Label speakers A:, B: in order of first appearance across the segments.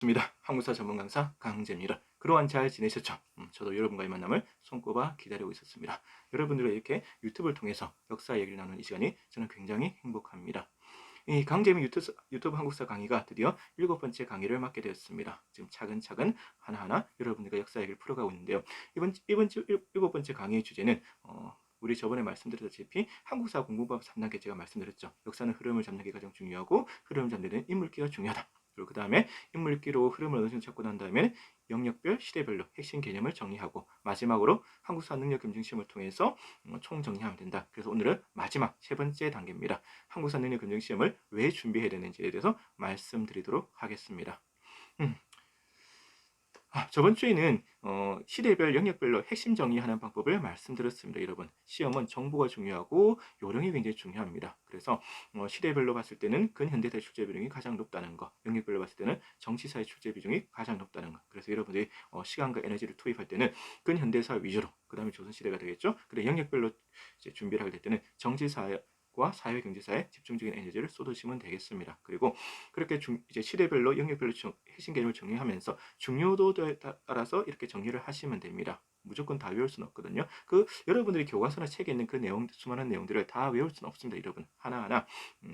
A: 입니다. 한국사 전문 강사 강재입니다. 그동안 잘 지내셨죠? 저도 여러분과의 만남을 손꼽아 기다리고 있었습니다. 여러분들과 이렇게 유튜브를 통해서 역사 얘기를 나누는 이 시간이 저는 굉장히 행복합니다. 이 강재미 유튜브 한국사 강의가 드디어 7번째 강의를 맡게 되었습니다. 지금 차근차근 하나하나 여러분들과 역사 얘기를 풀어가고 있는데요. 이번 7번째 강의의 주제는 우리 저번에 말씀드렸다시피 한국사 공부법 3단계 제가 말씀드렸죠. 역사는 흐름을 잡는 게 가장 중요하고 흐름을 잡는 데는 인물기가 중요하다. 그리고 그 다음에 인물기로 흐름을 어느 정도 잡고 난 다음에 영역별, 시대별로 핵심 개념을 정리하고 마지막으로 한국사 능력 검증 시험을 통해서 총정리하면 된다. 그래서 오늘은 마지막 세 번째 단계입니다. 한국사 능력 검증 시험을 왜 준비해야 되는지에 대해서 말씀드리도록 하겠습니다. 저번 주에는 시대별, 영역별로 핵심 정리하는 방법을 말씀드렸습니다. 여러분, 시험은 정보가 중요하고 요령이 굉장히 중요합니다. 그래서 시대별로 봤을 때는 근현대사의 출제 비중이 가장 높다는 거, 영역별로 봤을 때는 정치사의 출제 비중이 가장 높다는 거. 그래서 여러분들이 시간과 에너지를 투입할 때는 근현대사 위주로, 그 다음에 조선시대가 되겠죠. 그리고 영역별로 이제 준비를 하게 될 때는 정치사와 사회경제사에 집중적인 에너지를 쏟으시면 되겠습니다. 그리고 그렇게 이제 시대별로 영역별로 핵심 개념을 정리하면서 중요도에 따라서 이렇게 정리를 하시면 됩니다. 무조건 다 외울 수는 없거든요. 여러분들이 교과서나 책에 있는 그 내용, 수많은 내용들을 다 외울 수는 없습니다. 여러분, 하나하나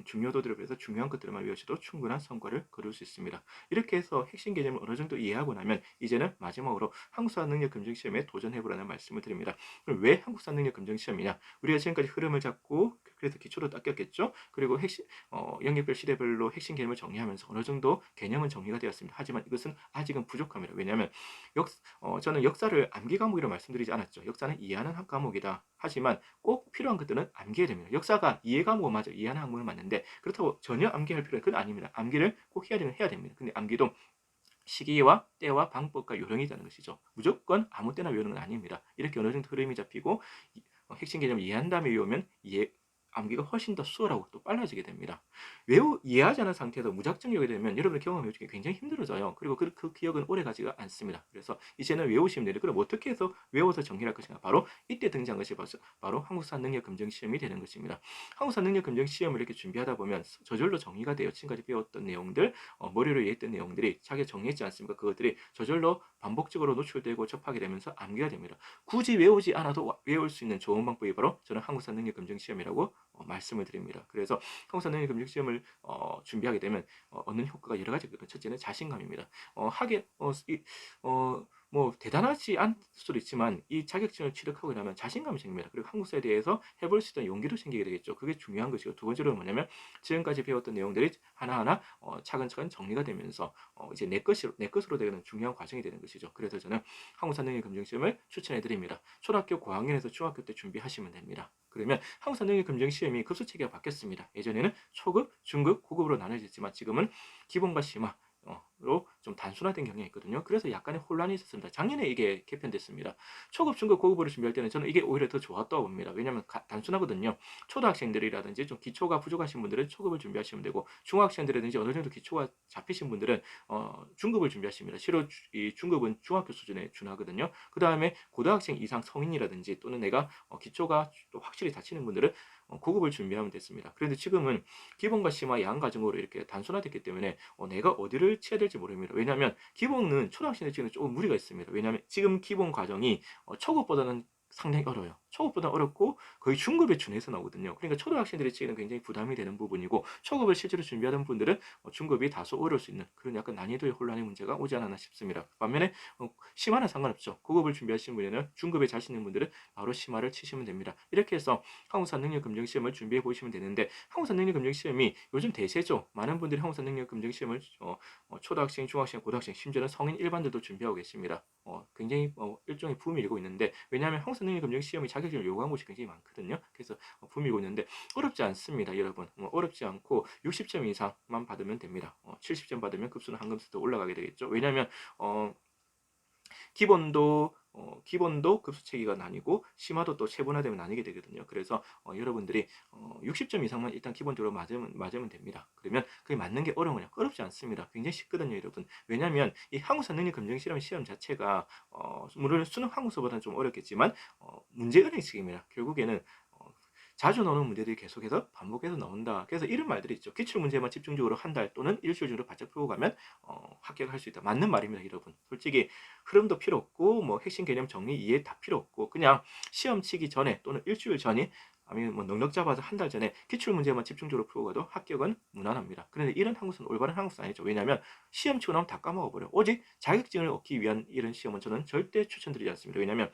A: 중요도들을 위해서 중요한 것들만 외우셔도 충분한 성과를 거둘 수 있습니다. 이렇게 해서 핵심 개념을 어느 정도 이해하고 나면 이제는 마지막으로 한국사 능력 검증 시험에 도전해보라는 말씀을 드립니다. 그럼 왜 한국사 능력 검증 시험이냐? 우리가 지금까지 흐름을 잡고 그래서 기초도 닦였겠죠. 그리고 영역별 시대별로 핵심 개념을 정리하면서 어느 정도 개념은 정리가 되었습니다. 하지만 이것은 아직은 부족합니다. 왜냐하면 저는 역사를 암기 과목이라고 말씀드리지 않았죠. 역사는 이해하는 과목이다. 하지만 꼭 필요한 것들은 암기해야 됩니다. 역사가 이해 과목은 맞아, 이해하는 과목은 맞는데 그렇다고 전혀 암기할 필요는 그건 아닙니다. 암기를 꼭 해야 되면 해야 됩니다. 근데 암기도 시기와 때와 방법과 요령이 있다는 것이죠. 무조건 아무 때나 외우는 건 아닙니다. 이렇게 어느 정도 흐름이 잡히고 핵심 개념을 이해한 다음에 외우면 암기가 훨씬 더 수월하고 또 빨라지게 됩니다. 이해하지 않은 상태에서 무작정 외우게 되면 여러분의 경험 외우기 굉장히 힘들어져요. 그리고 그 기억은 오래 가지가 않습니다. 그래서 이제는 외우시면 되는데 그럼 어떻게 해서 외워서 정리할 것인가? 바로 이때 등장한 것이 바로 한국사 능력 검증 시험이 되는 것입니다. 한국사 능력 검증 시험을 이렇게 준비하다 보면 저절로 정리가 돼요. 지금까지 배웠던 내용들, 머리로 이해했던 내용들이 자기가 정리했지 않습니까? 그것들이 저절로 반복적으로 노출되고 접하게 되면서 암기가 됩니다. 굳이 외우지 않아도 외울 수 있는 좋은 방법이 바로 저는 한국사 능력 검증 시험이라고 말씀을 드립니다. 그래서 한국사 능력 검증 시험을 준비하게 되면 얻는 효과가 여러 가지 있거든요. 첫째는 자신감입니다. 뭐 대단하지 않을 수도 있지만 이 자격증을 취득하고 나면 자신감이 생깁니다. 그리고 한국사에 대해서 해볼 수 있는 용기도 생기게 되겠죠. 그게 중요한 것이고 두 번째로는 뭐냐면 지금까지 배웠던 내용들이 하나하나 차근차근 정리가 되면서 이제 내 것으로 되는 중요한 과정이 되는 것이죠. 그래서 저는 한국사 능력 검증 시험을 추천해 드립니다. 초등학교 고학년에서 중학교 때 준비하시면 됩니다. 그러면 한국사 능력 검증 시험이 급수 체계가 바뀌었습니다. 예전에는 초급, 중급, 고급으로 나눠졌지만 지금은 기본과 심화 로 좀 단순화된 경향이 있거든요. 그래서 약간의 혼란이 있었습니다. 작년에 이게 개편됐습니다. 초급, 중급, 고급으로 준비할 때는 저는 이게 오히려 더 좋았다고 봅니다. 왜냐하면 단순하거든요. 초등학생들이라든지 좀 기초가 부족하신 분들은 초급을 준비하시면 되고 중학생들이라든지 어느 정도 기초가 잡히신 분들은 중급을 준비하십니다. 실로 이 중급은 중학교 수준에 준하거든요. 그 다음에 고등학생 이상 성인이라든지 또는 내가 기초가 또 확실히 다치는 분들은 고급을 준비하면 됐습니다. 그런데 지금은 기본과 심화 야한 과정으로 이렇게 단순화됐기 때문에 내가 어디를 쳐야 될지 모릅니다. 왜냐하면 기본은 초등학생들 지금 조금 무리가 있습니다. 왜냐하면 지금 기본 과정이 초급보다는 상당히 어려워요. 초급보다 어렵고 거의 중급에 준해서 나오거든요. 그러니까 초등학생들이 치기는 굉장히 부담이 되는 부분이고 초급을 실제로 준비하던 분들은 중급이 다소 어려울 수 있는 그런 약간 난이도의 혼란의 문제가 오지 않았나 싶습니다. 반면에 심화는 상관없죠. 고급을 준비하시는 분에는 중급에 자신 있는 분들은 바로 심화를 치시면 됩니다. 이렇게 해서 한국사 능력 검증 시험을 준비해 보시면 되는데 한국사 능력 검증 시험이 요즘 대세죠. 많은 분들이 한국사 능력 검증 시험을 초등학생, 중학생, 고등학생 심지어는 성인 일반들도 준비하고 계십니다. 굉장히 일종의 붐이 일고 있는데 왜냐하면 한국사 능력 검증 시험이 자격증을 요구하는 곳이 굉장히 많거든요. 그래서 붐이 일고 있는데 어렵지 않습니다, 여러분. 어렵지 않고 60점 이상만 받으면 됩니다. 70점 받으면 급수는 한 금수 더 올라가게 되겠죠. 왜냐하면 기본도 급수 체계가 나뉘고 심화도 또 세분화되면 나뉘게 되거든요. 그래서 여러분들이 60점 이상만 일단 기본적으로 맞으면 됩니다. 그러면 그게 맞는 게 어려워요. 어렵지 않습니다. 굉장히 쉽거든요, 여러분. 왜냐하면 이 한국사 능력 검증 시험 자체가 물론 수능 한국사보다는 좀 어렵겠지만 문제 은행식입니다. 결국에는 자주 나오는 문제들이 계속해서 반복해서 나온다. 그래서 이런 말들이 있죠. 기출문제만 집중적으로 한 달 또는 일주일 정도 바짝 풀고 가면 합격할 수 있다. 맞는 말입니다, 여러분. 솔직히 흐름도 필요 없고 뭐 핵심 개념 정리 이해 다 필요 없고 그냥 시험 치기 전에 또는 일주일 전에 아니면 뭐 넉넉 잡아서 한 달 전에 기출 문제만 집중적으로 풀고 가도 합격은 무난합니다. 그런데 이런 한국사는 올바른 한국사 아니죠. 왜냐하면 시험 치고 나면 다 까먹어버려. 오직 자격증을 얻기 위한 이런 시험은 저는 절대 추천드리지 않습니다. 왜냐하면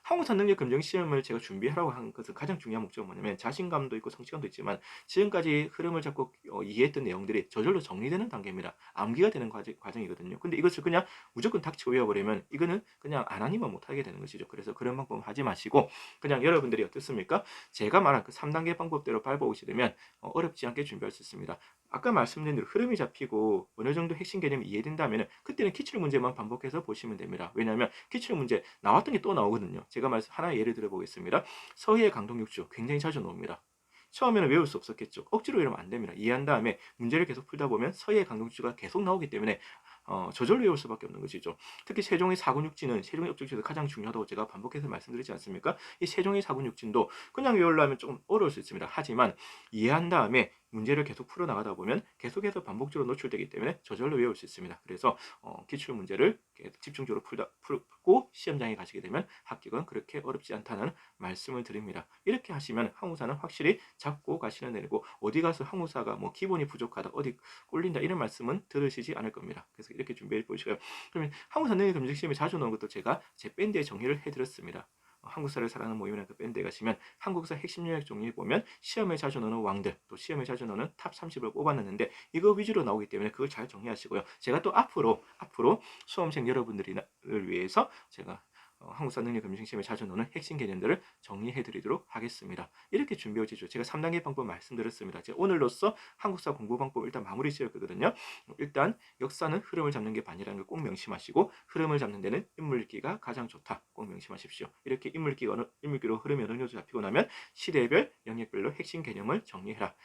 A: 항공사 능력 검정 시험을 제가 준비하라고 한 것은 가장 중요한 목적은 뭐냐면 자신감도 있고 성취감도 있지만 지금까지 흐름을 잡고 이해했던 내용들이 저절로 정리되는 단계입니다. 암기가 되는 과정이거든요. 근데 이것을 그냥 무조건 닥치고 외워버리면 이거는 그냥 안 하니만 못하게 되는 것이죠. 그래서 그런 방법은 하지 마시고 그냥 여러분들이 어떻습니까? 제가 말한 그 3단계 방법대로 밟아오시게 되면 어렵지 않게 준비할 수 있습니다. 아까 말씀드린 대로 흐름이 잡히고 어느 정도 핵심 개념이 이해된다면 그때는 기출 문제만 반복해서 보시면 됩니다. 왜냐하면 기출 문제 나왔던 게 또 나오거든요. 제가 하나 예를 들어 보겠습니다. 서희의 강동육주 굉장히 자주 나옵니다. 처음에는 외울 수 없었겠죠. 억지로 이러면 안 됩니다. 이해한 다음에 문제를 계속 풀다 보면 서희의 강동육주가 계속 나오기 때문에 저절로 외울 수밖에 없는 것이죠. 특히 세종의 사군육지는 세종의 업적에서 가장 중요하다고 제가 반복해서 말씀드리지 않습니까? 이 세종의 사군육진도 그냥 외우려면 조금 어려울 수 있습니다. 하지만 이해한 다음에 문제를 계속 풀어나가다 보면 계속해서 반복적으로 노출되기 때문에 저절로 외울 수 있습니다. 그래서 기출 문제를 집중적으로 풀고 시험장에 가시게 되면 합격은 그렇게 어렵지 않다는 말씀을 드립니다. 이렇게 하시면 항우사는 확실히 잡고 가시는 애고 어디 가서 항우사가 뭐 기본이 부족하다 어디 꼴린다 이런 말씀은 들으시지 않을 겁니다. 그래서 이렇게 준비해 보시고요. 그러면 항우사 능력 검증 시험에 자주 나오는 것도 제가 제 밴드에 정리를 해드렸습니다. 한국사를 사랑하는 모임이라는 그 밴드에 가시면 한국사 핵심 영역 정리해 보면 시험에 자주 나오는 왕들 또 시험에 자주 나오는 탑 30을 뽑아놨는데 이거 위주로 나오기 때문에 그걸 잘 정리하시고요. 제가 또 앞으로 수험생 여러분들을 위해서 제가 한국사 능력 검증 시험에 자주 나오는 핵심 개념들을 정리해 드리도록 하겠습니다. 이렇게 준비해 주시죠. 제가 3단계 방법 말씀드렸습니다. 제가 오늘로써 한국사 공부 방법 일단 마무리 지을 거거든요. 일단 역사는 흐름을 잡는 게 반이라는 걸 꼭 명심하시고 흐름을 잡는 데는 인물기가 가장 좋다. 꼭 명심하십시오. 이렇게 인물기로 흐름이 어느 정도 잡히고 나면 시대별 영역별로 핵심 개념을 정리해라.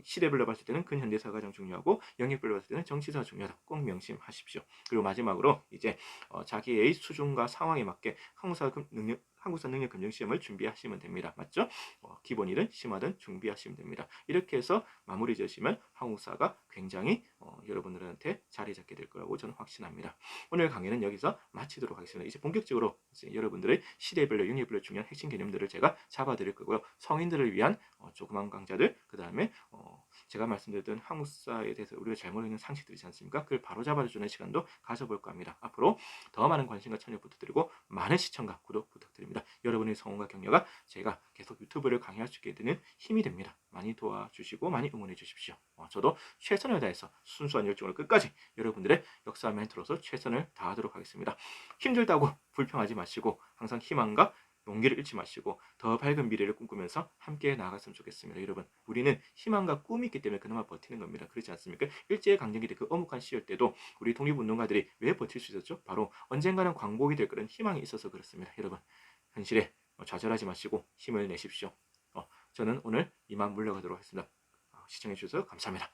A: 시대별로 봤을 때는 근현대사가 가장 중요하고 영역별로 봤을 때는 정치사가 중요하다. 꼭 명심하십시오. 그리고 마지막으로 이제 자기의 수준과 상황에 맞게 한국사 능력 검증 시험을 준비하시면 됩니다. 맞죠? 기본이든 심화든 준비하시면 됩니다. 이렇게 해서 마무리 지으시면 한국사가 굉장히 여러분들한테 자리 잡게 될 거라고 저는 확신합니다. 오늘 강의는 여기서 마치도록 하겠습니다. 이제 본격적으로 이제 여러분들의 시대별로 영역별로 중요한 핵심 개념들을 제가 잡아드릴 거고요. 성인들을 위한 조그만 강좌들 그 다음에 제가 말씀드렸던 한국사에 대해서 우리가 잘못 있는 상식들이 있지 않습니까? 그걸 바로 잡아주는 시간도 가져볼까 합니다. 앞으로 더 많은 관심과 참여 부탁드리고 많은 시청과 구독 부탁드립니다. 여러분의 성원과 격려가 제가 계속 유튜브를 강의할 수 있게 되는 힘이 됩니다. 많이 도와주시고 많이 응원해 주십시오. 저도 최선을 다해서 순수한 열정으로 끝까지 여러분들의 역사 멘토로서 최선을 다하도록 하겠습니다. 힘들다고 불평하지 마시고 항상 희망과 용기를 잃지 마시고 더 밝은 미래를 꿈꾸면서 함께 나아갔으면 좋겠습니다. 여러분, 우리는 희망과 꿈이 있기 때문에 그나마 버티는 겁니다. 그렇지 않습니까? 일제강점기 때 그 엄혹한 시절 때도 우리 독립운동가들이 왜 버틸 수 있었죠? 바로 언젠가는 광복이 될 그런 희망이 있어서 그렇습니다. 여러분, 현실에 좌절하지 마시고 힘을 내십시오. 저는 오늘 이만 물러가도록 하겠습니다. 시청해 주셔서 감사합니다.